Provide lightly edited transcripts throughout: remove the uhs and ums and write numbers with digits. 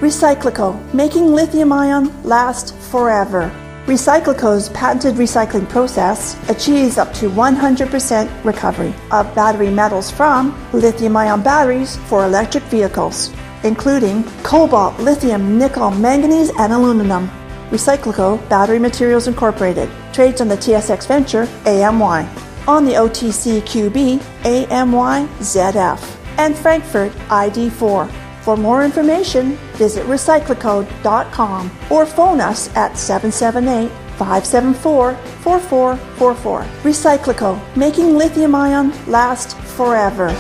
Recyclico, making lithium-ion last forever. Recyclico's patented recycling process achieves up to 100% recovery of battery metals from lithium-ion batteries for electric vehicles, including cobalt, lithium, nickel, manganese, and aluminum. Recyclico Battery Materials Incorporated trades on the TSX Venture AMY, on the OTCQB AMYZF, and Frankfurt ID4. For more information, visit recyclico.com or phone us at 778-574-4444. Recyclico, making lithium-ion last forever.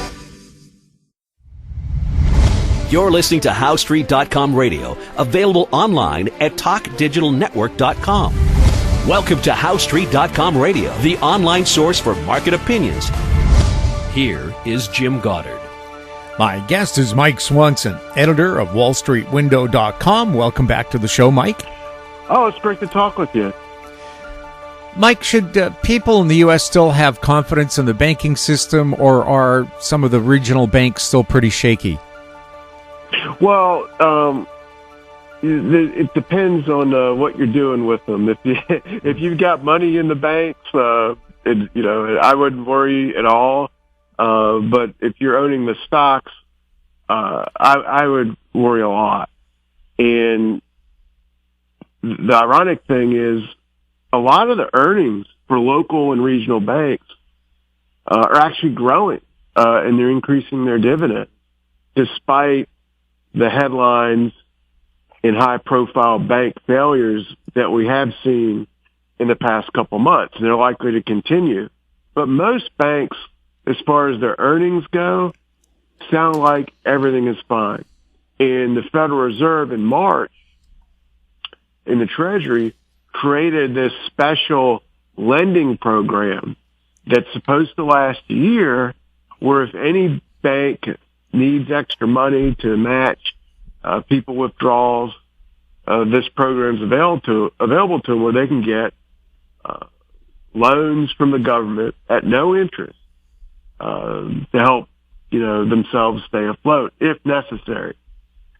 You're listening to HowStreet.com radio, available online at TalkDigitalNetwork.com. Welcome to HowStreet.com radio, the online source for market opinions. Here is Jim Goddard. My guest is Mike Swanson, editor of WallStreetWindow.com. Welcome back to the show, Mike. Oh, it's great to talk with you. Mike, should people in the U.S. still have confidence in the banking system, or are some of the regional banks still pretty shaky? Well, it depends on what you're doing with them. If you've got money in the banks, I wouldn't worry at all. But if you're owning the stocks, I would worry a lot. And the ironic thing is, a lot of the earnings for local and regional banks are actually growing, and they're increasing their dividend, despite the headlines and high-profile bank failures that we have seen in the past couple months. They're likely to continue. But most banks, as far as their earnings go, sound like everything is fine. And the Federal Reserve in March, in the Treasury, created this special lending program that's supposed to last a year, where if any bank needs extra money to match people withdrawals, this program's available to them, where they can get loans from the government at no interest to help themselves stay afloat if necessary.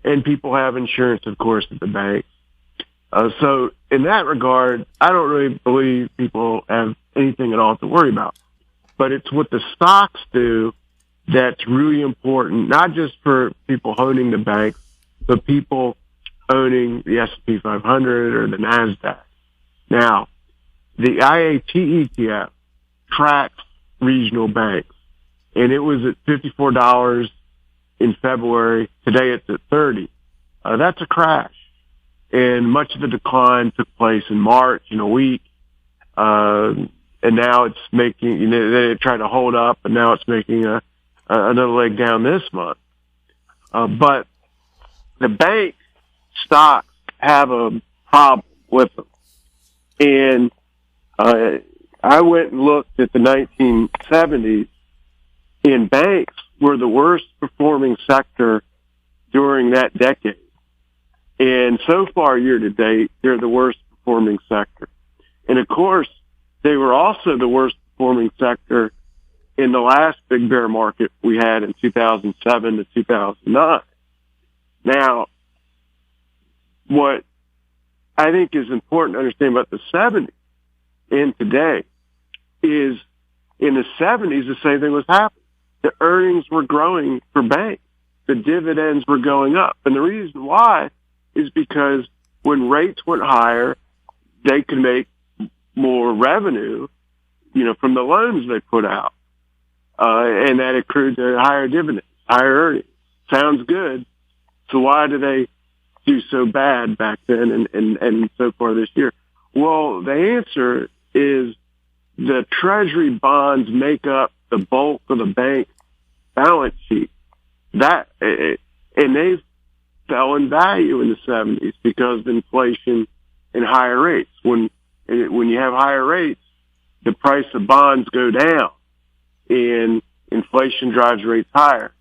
And people have insurance, of course, at the bank. So in that regard, I don't really believe people have anything at all to worry about. But it's what the stocks do that's really important, not just for people owning the banks, but people owning the S&P 500 or the NASDAQ. Now, the IAT ETF tracks regional banks, and it was at $54 in February. Today it's at $30. That's a crash. And much of the decline took place in March, in a week. And now it's making, they tried to hold up, and now it's making another leg down this month. But the bank stocks have a problem with them. And I went and looked at the 1970s, and banks were the worst performing sector during that decade. And so far, year to date, they're the worst performing sector. And of course, they were also the worst performing sector in the last big bear market we had in 2007 to 2009. Now, what I think is important to understand about the 70s and today is, in the 70s, the same thing was happening. The earnings were growing for banks. The dividends were going up. And the reason why is because when rates went higher, they could make more revenue, from the loans they put out. And that accrued to higher dividends, higher earnings. Sounds good. So why do they do so bad back then and so far this year? Well, the answer is the Treasury bonds make up the bulk of the bank balance sheet. And they fell in value in the 70s because of inflation and higher rates. When you have higher rates, the price of bonds go down, and inflation drives rates higher.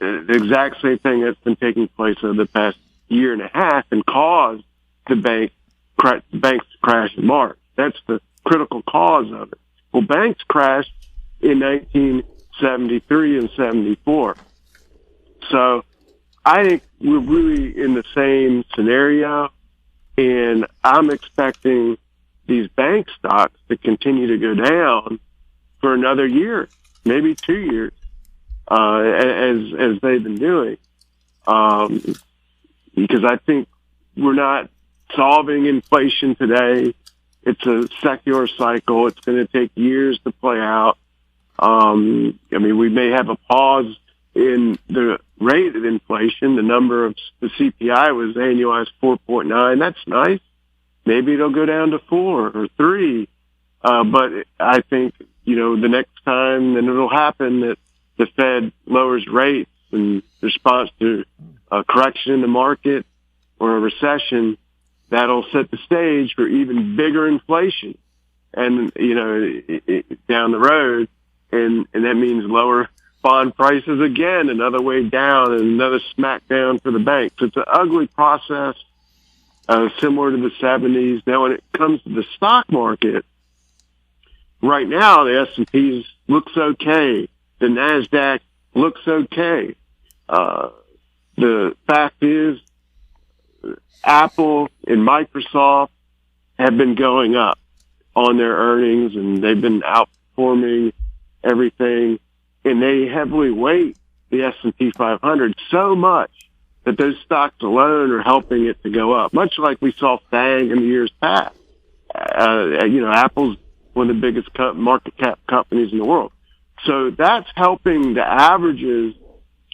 The exact same thing that's been taking place over the past year and a half and caused the banks to crash in March. That's the critical cause of it. Well, banks crashed in 1973 and 74. So I think we're really in the same scenario, and I'm expecting these bank stocks to continue to go down for another year, maybe 2 years, as they've been doing. Because I think we're not solving inflation today. It's a secular cycle. It's going to take years to play out. We may have a pause in the rate of inflation. The number of the CPI was annualized 4.9. That's nice. Maybe it'll go down to 4 or 3. But I think, the next time then it'll happen that the Fed lowers rates in response to a correction in the market or a recession, that'll set the stage for even bigger inflation. And, down the road. And that means lower bond prices again, another way down and another smackdown for the banks. It's an ugly process, similar to the 70s. Now, when it comes to the stock market, right now the S&P looks okay. The NASDAQ looks okay. The fact is, Apple and Microsoft have been going up on their earnings, and they've been outperforming everything, and they heavily weight the S&P 500 so much that those stocks alone are helping it to go up, much like we saw FANG in the years past. Apple's one of the biggest market cap companies in the world. So that's helping the averages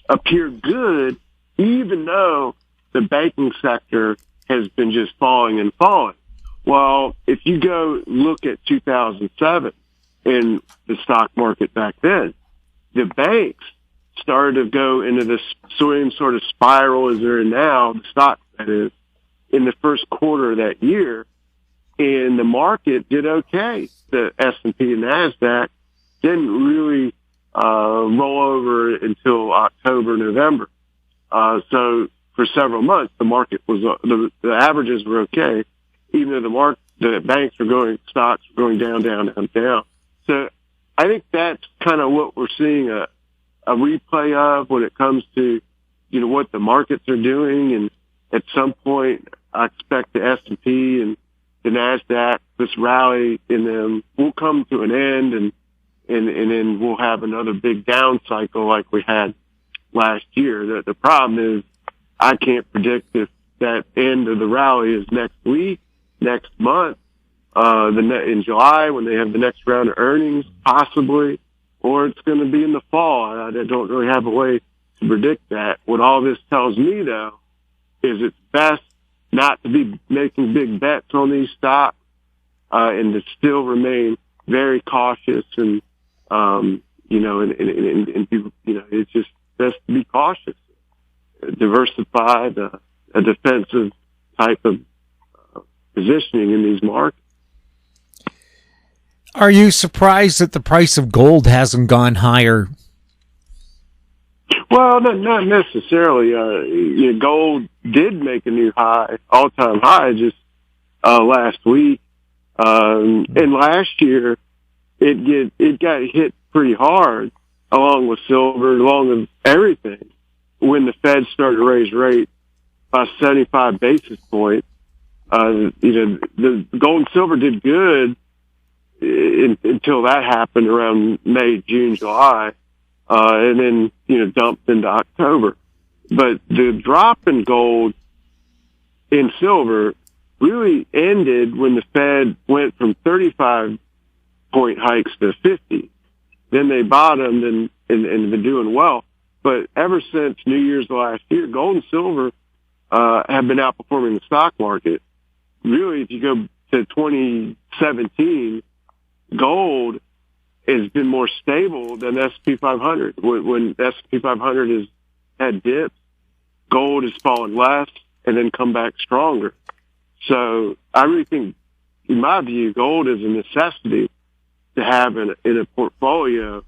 appear good, even though the banking sector has been just falling and falling. Well, if you go look at 2007 in the stock market back then, the banks started to go into this same sort of spiral as they're in now, the stock that is, in the first quarter of that year, and the market did okay. The S&P and NASDAQ didn't really roll over until October, November. So for several months, the market was the averages were okay, even though the banks were going, stocks were going down, down, down, down. So I think that's kind of what we're seeing a replay of when it comes to, what the markets are doing. And at some point, I expect the S&P and the NASDAQ, this rally in them will come to an end, and then we'll have another big down cycle like we had last year. The problem is I can't predict if that end of the rally is next week, next month, in July when they have the next round of earnings, possibly, or it's going to be in the fall. I don't really have a way to predict that. What all this tells me, though, is it's best not to be making big bets on these stocks, and to still remain very cautious and, it's just best to be cautious, diversified, a defensive type of positioning in these markets. Are you surprised that the price of gold hasn't gone higher? Well, not necessarily. Gold did make a new high, all-time high, just last week. And last year, it got hit pretty hard, along with silver, along with everything, when the Fed started to raise rates by 75 basis points. The gold and silver did good until that happened around May, June, July, and then, dumped into October. But the drop in gold and silver really ended when the Fed went from 35-point hikes to 50. Then they bottomed and been doing well. But ever since New Year's last year, gold and silver have been outperforming the stock market. Really, if you go to 2017, gold has been more stable than the S&P 500. When the S&P 500 has had dips, gold has fallen less and then come back stronger. So I really think, in my view, gold is a necessity to have in a portfolio.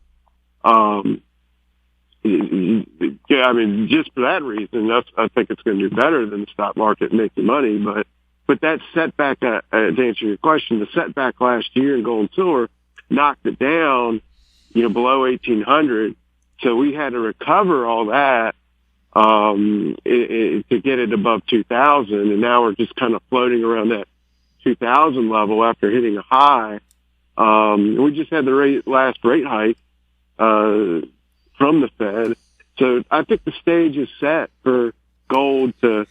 Just for that reason, I think it's going to do better than the stock market making money. But that setback, to answer your question, the setback last year in gold and silver knocked it down, below 1,800. So we had to recover all that to get it above 2,000, and now we're just kind of floating around that 2,000 level after hitting a high. We just had the last rate hike from the Fed, so I think the stage is set for gold to,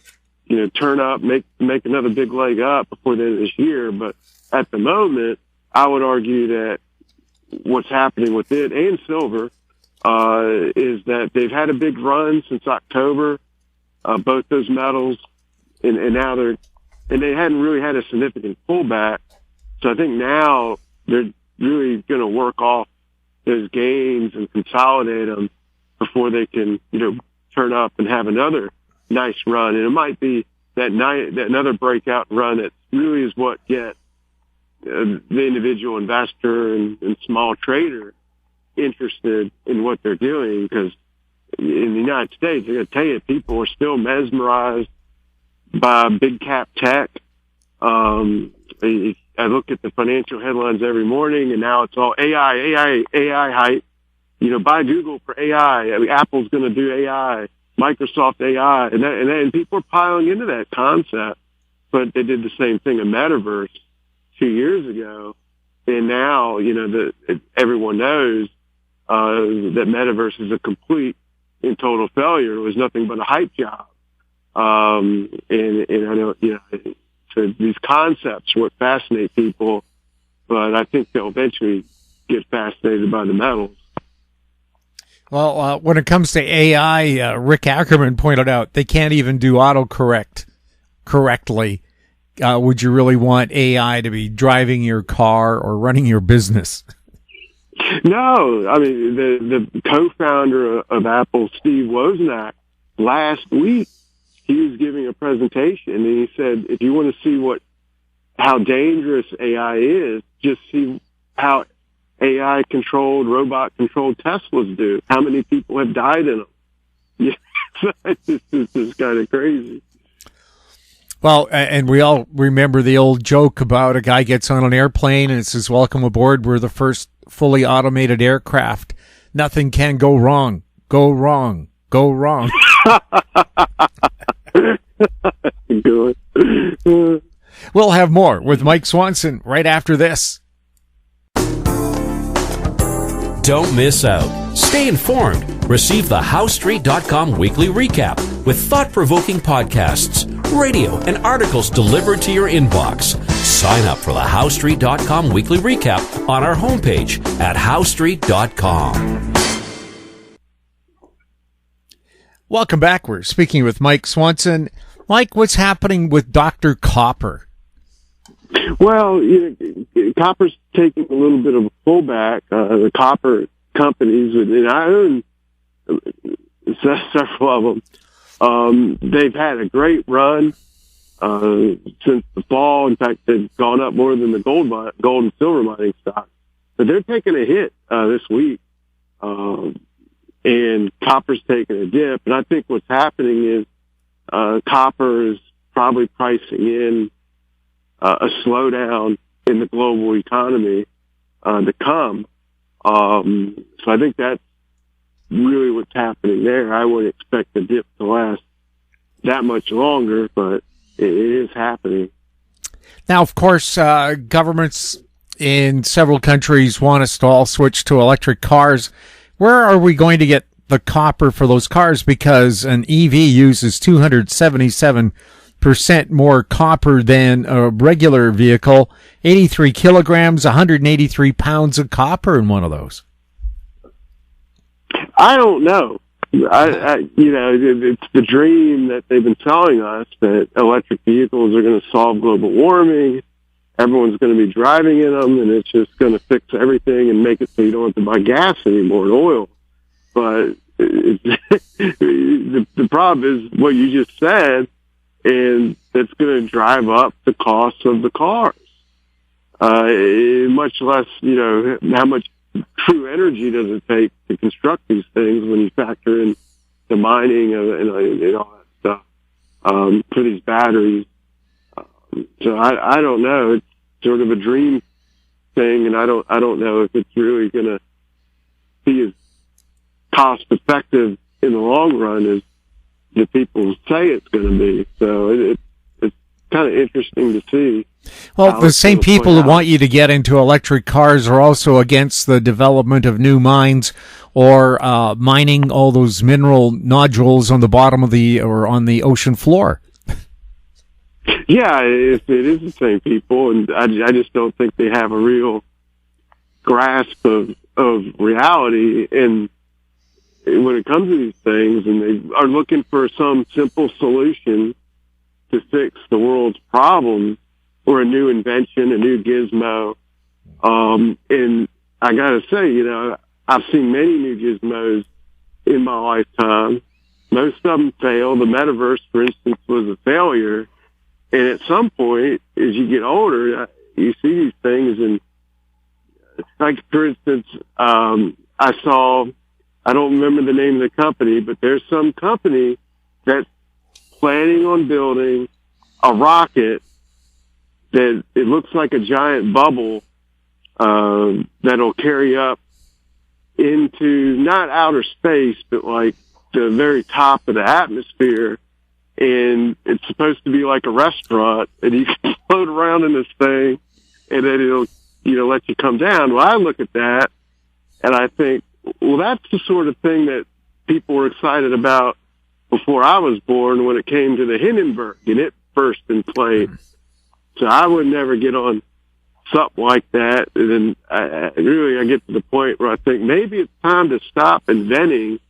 turn up, make another big leg up before the end of this year. But at the moment, I would argue that what's happening with it and silver is that they've had a big run since October, both those metals, and now they hadn't really had a significant pullback. So I think now they're really going to work off those gains and consolidate them before they can, turn up and have another nice run. And it might be that another breakout run that really is what gets the individual investor and small trader interested in what they're doing, because in the United States, I got to tell you, people are still mesmerized by big cap tech. I look at the financial headlines every morning, and now it's all AI hype. Buy Google for AI. I mean, Apple's going to do AI, Microsoft AI, and people are piling into that concept. But they did the same thing in Metaverse 2 years ago, and now everyone knows that Metaverse is a complete and total failure. It was nothing but a hype job. And I know so these concepts what fascinate people, but I think they'll eventually get fascinated by the metals. Well, when it comes to AI, Rick Ackerman pointed out they can't even do autocorrect correctly. Would you really want AI to be driving your car or running your business? No, I mean, the co-founder of Apple, Steve Wozniak, last week, he was giving a presentation, and he said, if you want to see how dangerous AI is, just see how AI-controlled, robot-controlled Teslas do. How many people have died in them? Yeah, it's just kind of crazy. Well, and we all remember the old joke about a guy gets on an airplane and it says, "Welcome aboard. We're the first fully automated aircraft. Nothing can go wrong. Go wrong. Go wrong." Good. We'll have more with Mike Swanson right after this. Don't miss out. Stay informed. Receive the HowStreet.com weekly recap with thought-provoking podcasts, radio, and articles delivered to your inbox. Sign up for the HowStreet.com weekly recap on our homepage at HowStreet.com. Welcome back. We're speaking with Mike Swanson. Mike, what's happening with Dr. Copper? Well, copper's taking a little bit of a pullback. The copper companies, and I own several of them. They've had a great run since the fall. In fact, they've gone up more than the gold and silver mining stocks. But they're taking a hit this week, and copper's taking a dip. And I think what's happening is copper is probably pricing in a slowdown in the global economy to come. So I think that's really what's happening there. I wouldn't expect the dip to last that much longer, but it is happening. Now, of course, governments in several countries want us to all switch to electric cars. Where are we going to get the copper for those cars? Because an EV uses 277% more copper than a regular vehicle. 83 kilograms, 183 pounds of copper in one of those. I don't know. It's the dream that they've been selling us that electric vehicles are going to solve global warming. Everyone's going to be driving in them, and it's just going to fix everything and make it so you don't have to buy gas anymore and oil. But the problem is what you just said, and that's going to drive up the cost of the cars. Much less, how much true energy does it take to construct these things when you factor in the mining and all that stuff for these batteries. So I don't know. It's sort of a dream thing, and I don't know if it's really going to be as cost effective in the long run the people say it's going to be. So it's kind of interesting to see. Well, the same people who want you to get into electric cars are also against the development of new mines or mining all those mineral nodules on the bottom of or on the ocean floor. Yeah, it is the same people, and I just don't think they have a real grasp of reality. And when it comes to these things, and they are looking for some simple solution to fix the world's problems, or a new invention, a new gizmo. And I gotta say, I've seen many new gizmos in my lifetime. Most of them fail. The metaverse, for instance, was a failure. And at some point, as you get older, you see these things, and like, for instance, I don't remember the name of the company, but there's some company that's planning on building a rocket that it looks like a giant bubble that'll carry up into not outer space, but like the very top of the atmosphere. And it's supposed to be like a restaurant, and you can float around in this thing, and then it'll, let you come down. Well, I look at that, and I think, well, that's the sort of thing that people were excited about before I was born when it came to the Hindenburg and it burst in flames. So I would never get on something like that. And then I get to the point where I think maybe it's time to stop inventing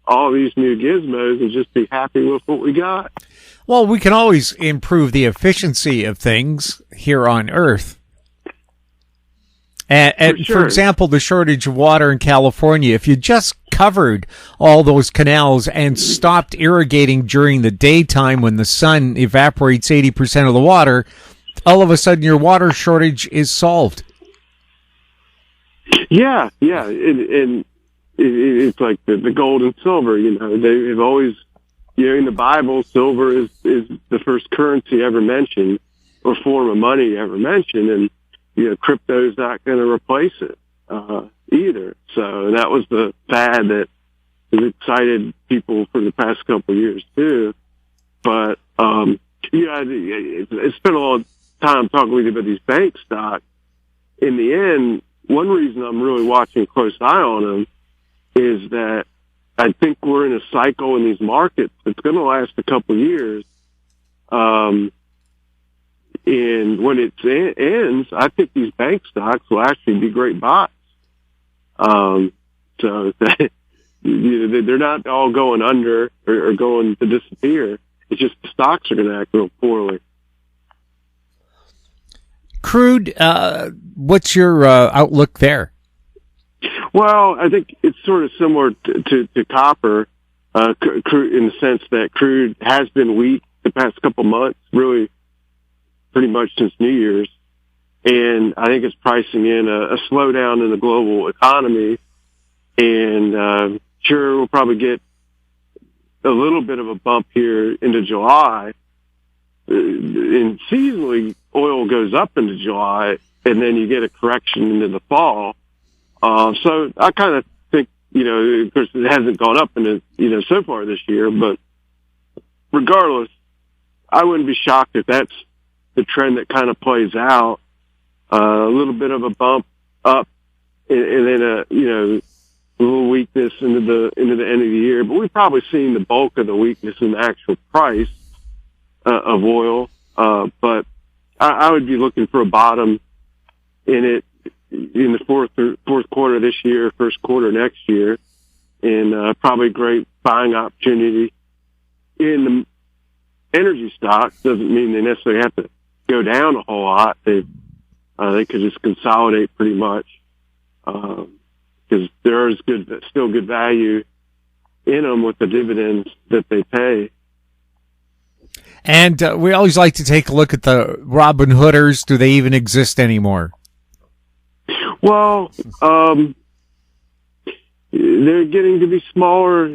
all these new gizmos and just be happy with what we got. Well, we can always improve the efficiency of things here on Earth. And for example, the shortage of water in California, if you just covered all those canals and stopped irrigating during the daytime when the sun evaporates 80% of the water, all of a sudden your water shortage is solved. Yeah. And it's like the gold and silver, they've always, in the Bible, silver is the first currency ever mentioned or form of money ever mentioned. And, crypto's not going to replace it, either. So that was the fad that has excited people for the past couple of years too. But, I spent a lot of time talking with you about these bank stocks. In the end, one reason I'm really watching a close eye on them is that I think we're in a cycle in these markets that's going to last a couple of years. And when it ends, I think these bank stocks will actually be great buys. So they're not all going under or going to disappear. It's just the stocks are going to act real poorly. Crude, what's your outlook there? Well, I think it's sort of similar to copper, crude, in the sense that crude has been weak the past couple months, really pretty much since New Year's. And I think it's pricing in a slowdown in the global economy. And sure, we'll probably get a little bit of a bump here into July. And seasonally, oil goes up into July, and then you get a correction into the fall. So I kind of think, of course, it hasn't gone up so far this year, but regardless, I wouldn't be shocked if that's the trend that kind of plays out. A little bit of a bump up, and then a little weakness into the end of the year. But we've probably seen the bulk of the weakness in the actual price of oil. But I would be looking for a bottom in it in the fourth quarter this year, first quarter next year, and probably a great buying opportunity in the energy stocks. Doesn't mean they necessarily have to go down a whole lot. They could just consolidate pretty much, because there is still good value in them with the dividends that they pay. And we always like to take a look at the Robinhooders. Do they even exist anymore? Well, they're getting to be smaller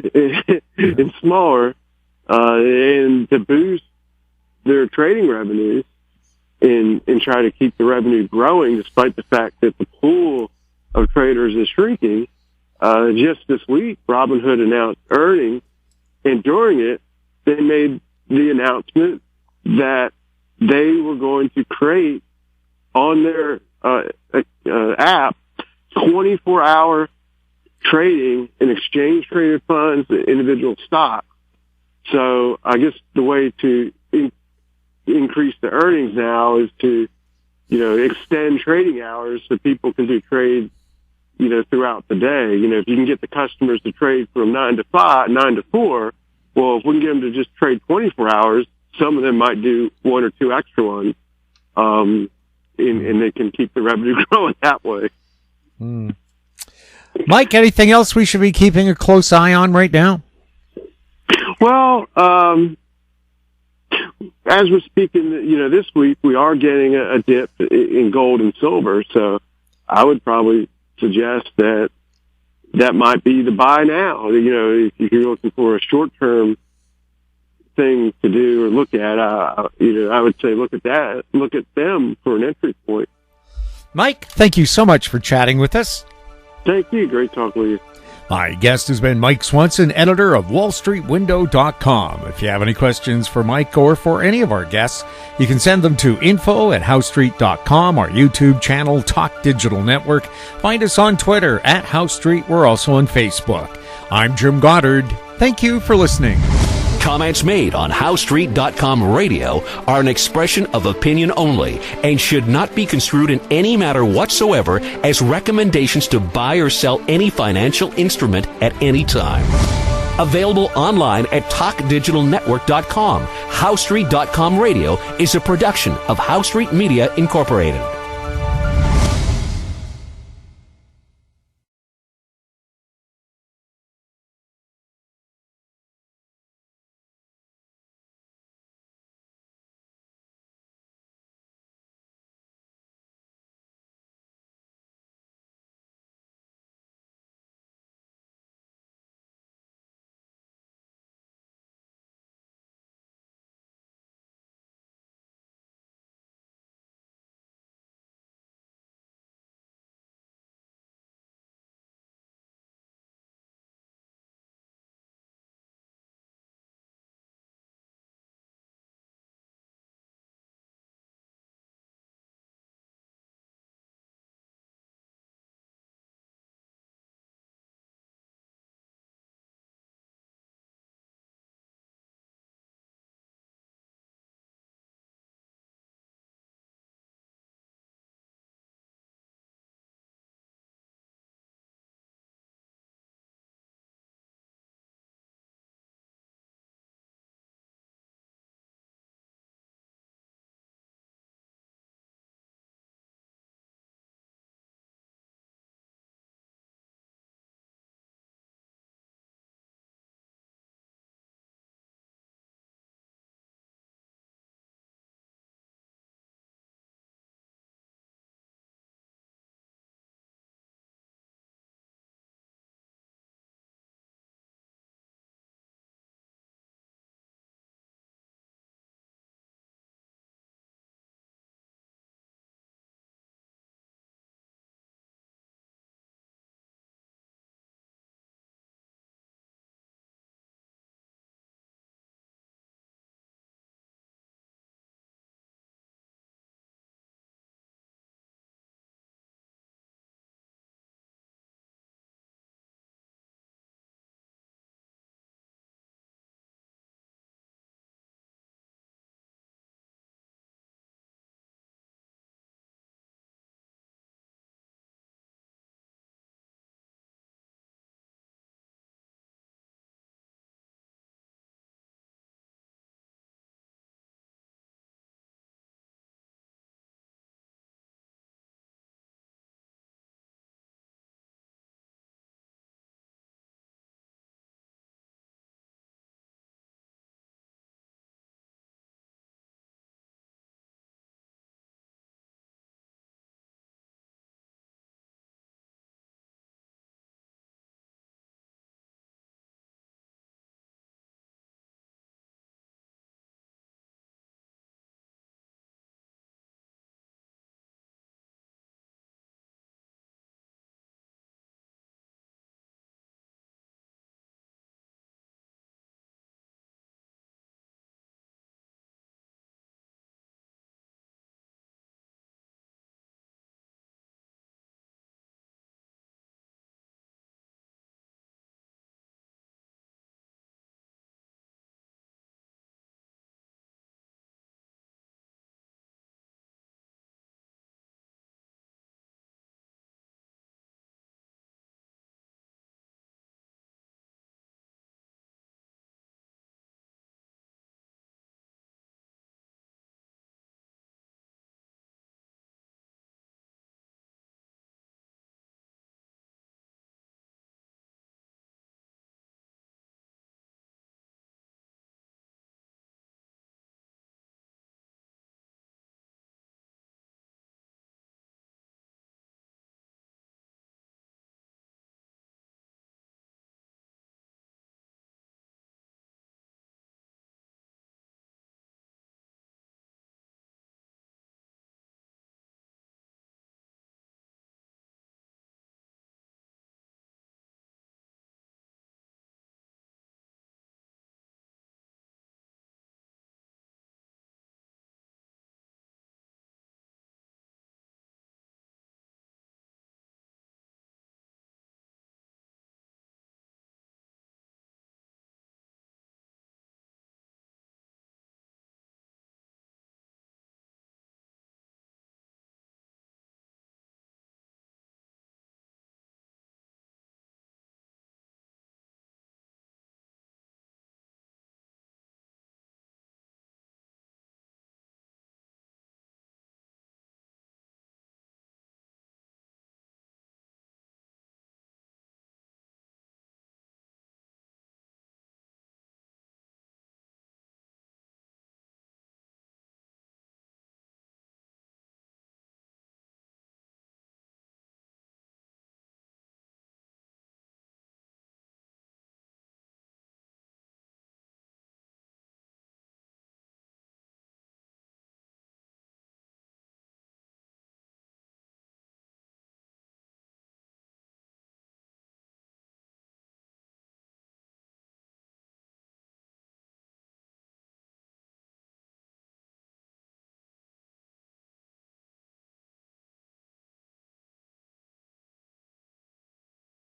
and smaller, and to boost their trading revenues and try to keep the revenue growing, despite the fact that the pool of traders is shrinking. Just this week, Robinhood announced earnings, and during it, they made the announcement that they were going to create on their app 24-hour trading in exchange-traded funds and individual stocks. So I guess the way to increase the earnings now is to, extend trading hours so people can do trades, throughout the day. If you can get the customers to trade from 9 to 4, well, if we can get them to just trade 24 hours, some of them might do one or two extra ones, and they can keep the revenue growing that way. Mike, anything else we should be keeping a close eye on right now? Well, as we're speaking, this week we are getting a dip in gold and silver, so I would probably suggest that might be the buy now. If you're looking for a short-term thing to do or look at, I would say look at that. Look at them for an entry point. Mike, thank you so much for chatting with us. Thank you. Great talking with you. My guest has been Mike Swanson, editor of WallStreetWindow.com. If you have any questions for Mike or for any of our guests, you can send them to info@HowStreet.com, our YouTube channel, Talk Digital Network. Find us on Twitter @HowStreet. We're also on Facebook. I'm Jim Goddard. Thank you for listening. Comments made on HowStreet.com radio are an expression of opinion only and should not be construed in any matter whatsoever as recommendations to buy or sell any financial instrument at any time. Available online at TalkDigitalNetwork.com. HowStreet.com radio is a production of HowStreet Media Incorporated.